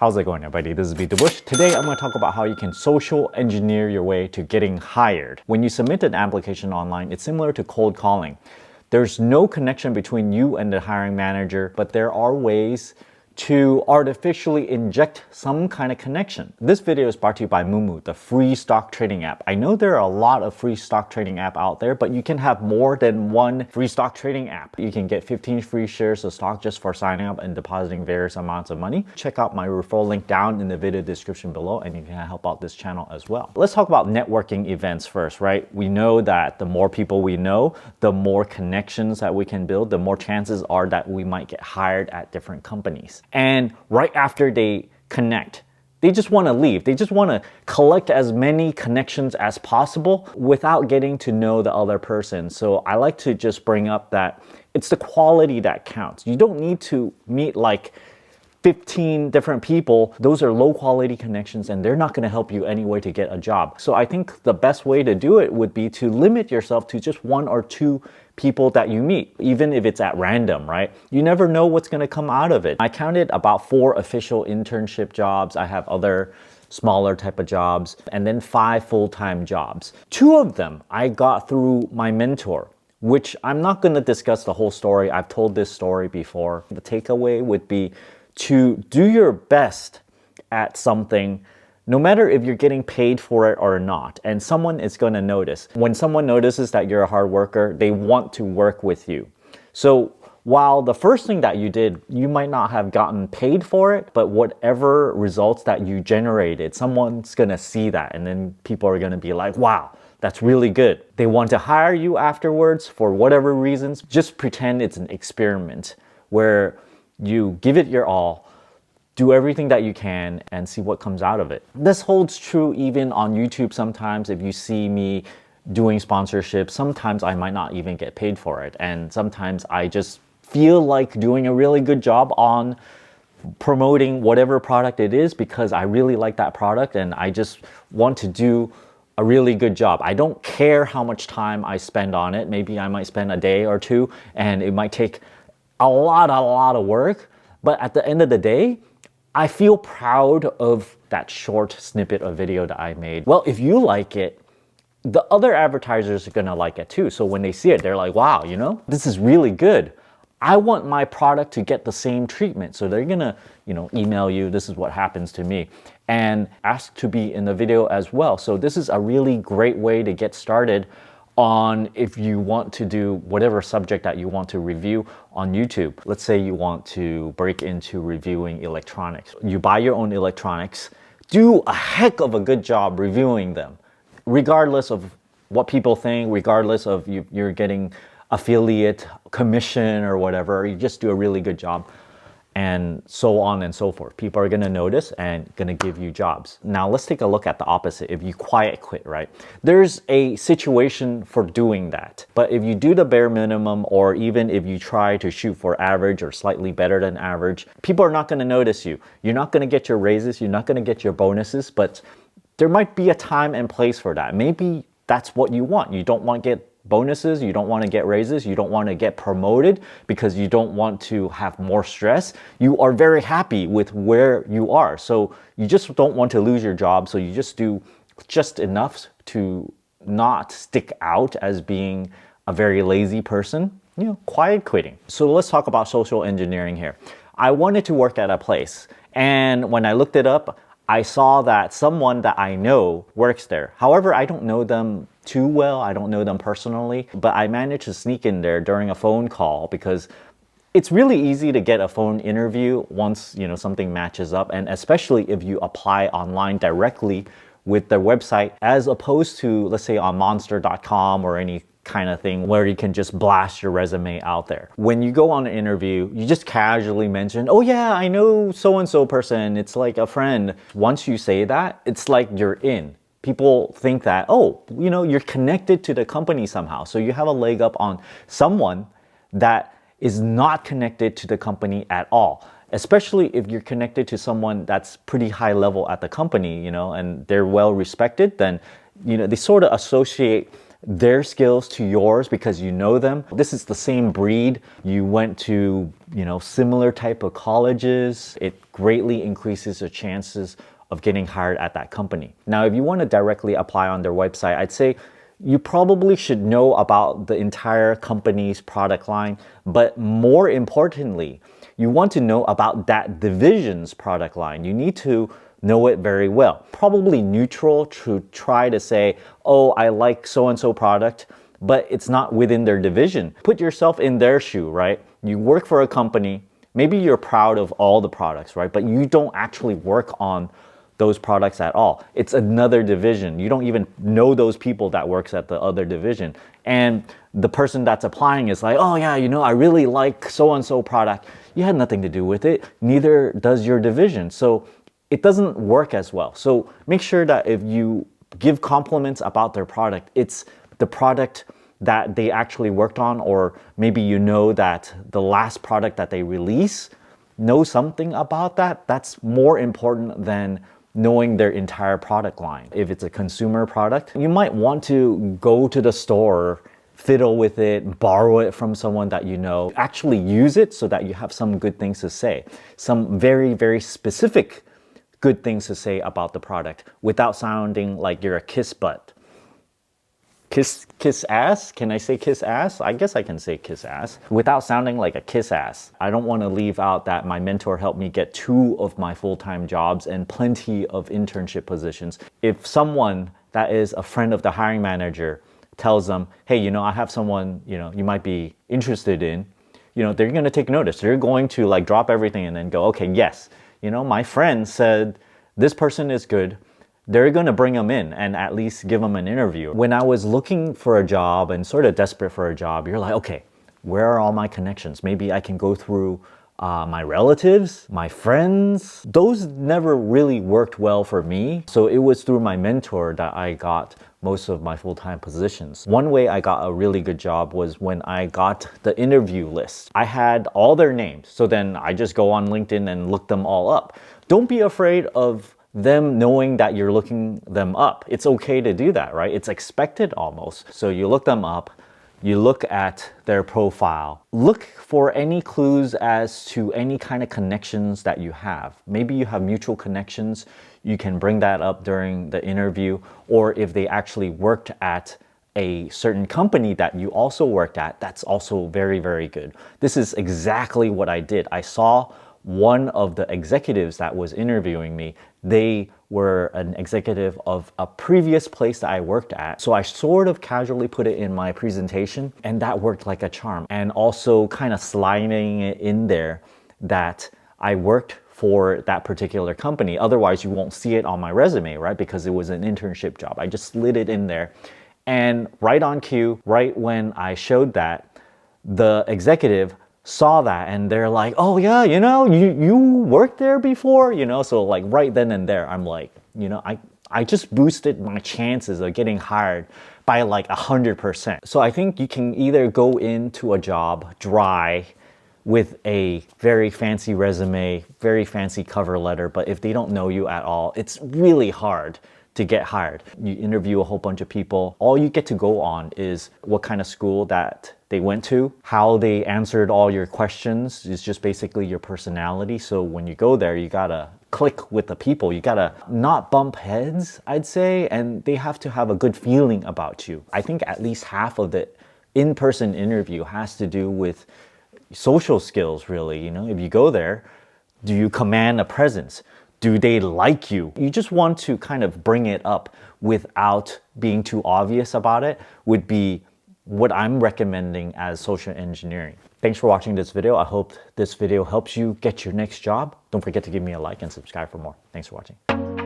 How's it going, everybody? This is BeatTheBush. Today I'm going to talk about how you can social engineer your way to getting hired. When you submit an application online, it's similar to cold calling. There's no connection between you and the hiring manager, but there are ways to artificially inject some kind of connection. This video is brought to you by Moomoo, the free stock trading app. I know there are a lot of free stock trading app out there, but you can have more than one free stock trading app. You can get 15 free shares of stock just for signing up and depositing various amounts of money. Check out my referral link down in the video description below and you can help out this channel as well. Let's talk about networking events first, right? We know that the more people we know, the more connections that we can build, the more chances are that we might get hired at different companies. And right after they connect, they just want to leave. They just want to collect as many connections as possible without getting to know the other person. So I like to just bring up that it's the quality that counts. You don't need to meet like 15 different people. Those are low quality connections and they're not going to help you anyway to get a job. So I think the best way to do it would be to limit yourself to just one or two people that you meet, even if it's at random, right? You never know what's going to come out of it. I counted about 4 official internship jobs. I have other smaller type of jobs, and then 5 full-time jobs. 2 of them I got through my mentor, which I'm not going to discuss the whole story. I've told this story before. The takeaway would be to do your best at something, no matter if you're getting paid for it or not, and someone is going to notice. When someone notices that you're a hard worker, they want to work with you. So while the first thing that you did, you might not have gotten paid for it, but whatever results that you generated, someone's going to see that, and then people are going to be like, wow, that's really good. They want to hire you afterwards for whatever reasons. Just pretend it's an experiment where you give it your all, do everything that you can, and see what comes out of it. This holds true even on YouTube sometimes. If you see me doing sponsorships, sometimes I might not even get paid for it. And sometimes I just feel like doing a really good job on promoting whatever product it is because I really like that product and I just want to do a really good job. I don't care how much time I spend on it. Maybe I might spend a day or two and it might take a lot of work, but at the end of the day, I feel proud of that short snippet of video that I made. Well, if you like it, the other advertisers are gonna like it too. So when they see it, they're like, wow, you know, this is really good. I want my product to get the same treatment. So they're gonna, email you, this is what happens to me, and ask to be in the video as well. So this is a really great way to get started on if you want to do whatever subject that you want to review on YouTube. Let's say you want to break into reviewing electronics. You buy your own electronics, do a heck of a good job reviewing them, regardless of what people think, regardless of you're getting affiliate commission or whatever, you just do a really good job. And so on and so forth. People are going to notice and going to give you jobs. Now let's take a look at the opposite. If you quiet quit, right? There's a situation for doing that. But if you do the bare minimum, or even if you try to shoot for average or slightly better than average, people are not going to notice you. You're not going to get your raises. You're not going to get your bonuses, but there might be a time and place for that. Maybe that's what you want. You don't want to get bonuses, you don't want to get raises, you don't want to get promoted because you don't want to have more stress. You are very happy with where you are. So you just don't want to lose your job. So you just do just enough to not stick out as being a very lazy person, quiet quitting. So let's talk about social engineering here. I wanted to work at a place, and when I looked it up, I saw that someone that I know works there. However, I don't know them too well. I don't know them personally, but I managed to sneak in there during a phone call because it's really easy to get a phone interview once, something matches up, and especially if you apply online directly with their website as opposed to, let's say, on monster.com or any kind of thing where you can just blast your resume out there. When you go on an interview, you just casually mention, oh yeah, I know so-and-so person, it's like a friend. Once you say that, it's like you're in. People think that, oh, you're connected to the company somehow. So you have a leg up on someone that is not connected to the company at all. Especially if you're connected to someone that's pretty high level at the company, and they're well respected, then, they sort of associate their skills to yours because you know them. This is the same breed. You went to, similar type of colleges. It greatly increases the chances of getting hired at that company. Now, if you want to directly apply on their website, I'd say you probably should know about the entire company's product line, but more importantly, you want to know about that division's product line. You need to know it very well. Probably neutral to try to say, oh, I like so-and-so product, but it's not within their division. Put yourself in their shoe, right? You work for a company, maybe you're proud of all the products, right? But you don't actually work on those products at all. It's another division. You don't even know those people that works at the other division. And the person that's applying is like, oh yeah, I really like so-and-so product. You had nothing to do with it. Neither does your division. So it doesn't work as well. So make sure that if you give compliments about their product, it's the product that they actually worked on, or maybe that the last product that they release, know something about that. That's more important than knowing their entire product line. If it's a consumer product, you might want to go to the store, fiddle with it, borrow it from someone that you know, actually use it so that you have some good things to say, some very, very specific good things to say about the product without sounding like you're a kiss butt. Kiss ass? Can I say kiss ass? I guess I can say kiss ass without sounding like a kiss ass. I don't want to leave out that my mentor helped me get 2 of my full-time jobs and plenty of internship positions. If someone that is a friend of the hiring manager tells them, hey, I have someone, you might be interested in, they're going to take notice. They're going to like drop everything and then go, okay, yes, my friend said this person is good. They're going to bring them in and at least give them an interview. When I was looking for a job and sort of desperate for a job, you're like, okay, where are all my connections? Maybe I can go through my relatives, my friends. Those never really worked well for me. So it was through my mentor that I got most of my full-time positions. One way I got a really good job was when I got the interview list. I had all their names. So then I just go on LinkedIn and look them all up. Don't be afraid of them knowing that you're looking them up. It's okay to do that, right? It's expected almost. So you look them up, you look at their profile, look for any clues as to any kind of connections that you have. Maybe you have mutual connections, you can bring that up during the interview, or if they actually worked at a certain company that you also worked at, that's also very, very good. This is exactly what I did. I saw one of the executives that was interviewing me, they were an executive of a previous place that I worked at. So I sort of casually put it in my presentation and that worked like a charm. And also kind of sliding it in there that I worked for that particular company. Otherwise, you won't see it on my resume, right? Because it was an internship job. I just slid it in there. And right on cue, right when I showed that, the executive saw that and they're like, oh yeah, you worked there before, so like right then and there, I'm like, I just boosted my chances of getting hired by like 100%. So I think you can either go into a job dry with a very fancy resume, very fancy cover letter, but if they don't know you at all, it's really hard to get hired. You interview a whole bunch of people. All you get to go on is what kind of school that they went to, how they answered all your questions is just basically your personality. So when you go there, you gotta click with the people. You gotta not bump heads, I'd say, and they have to have a good feeling about you. I think at least half of the in-person interview has to do with social skills, really. If you go there, do you command a presence? Do they like you? You just want to kind of bring it up without being too obvious about it would be what I'm recommending as social engineering. Thanks for watching this video. I hope this video helps you get your next job. Don't forget to give me a like and subscribe for more. Thanks for watching.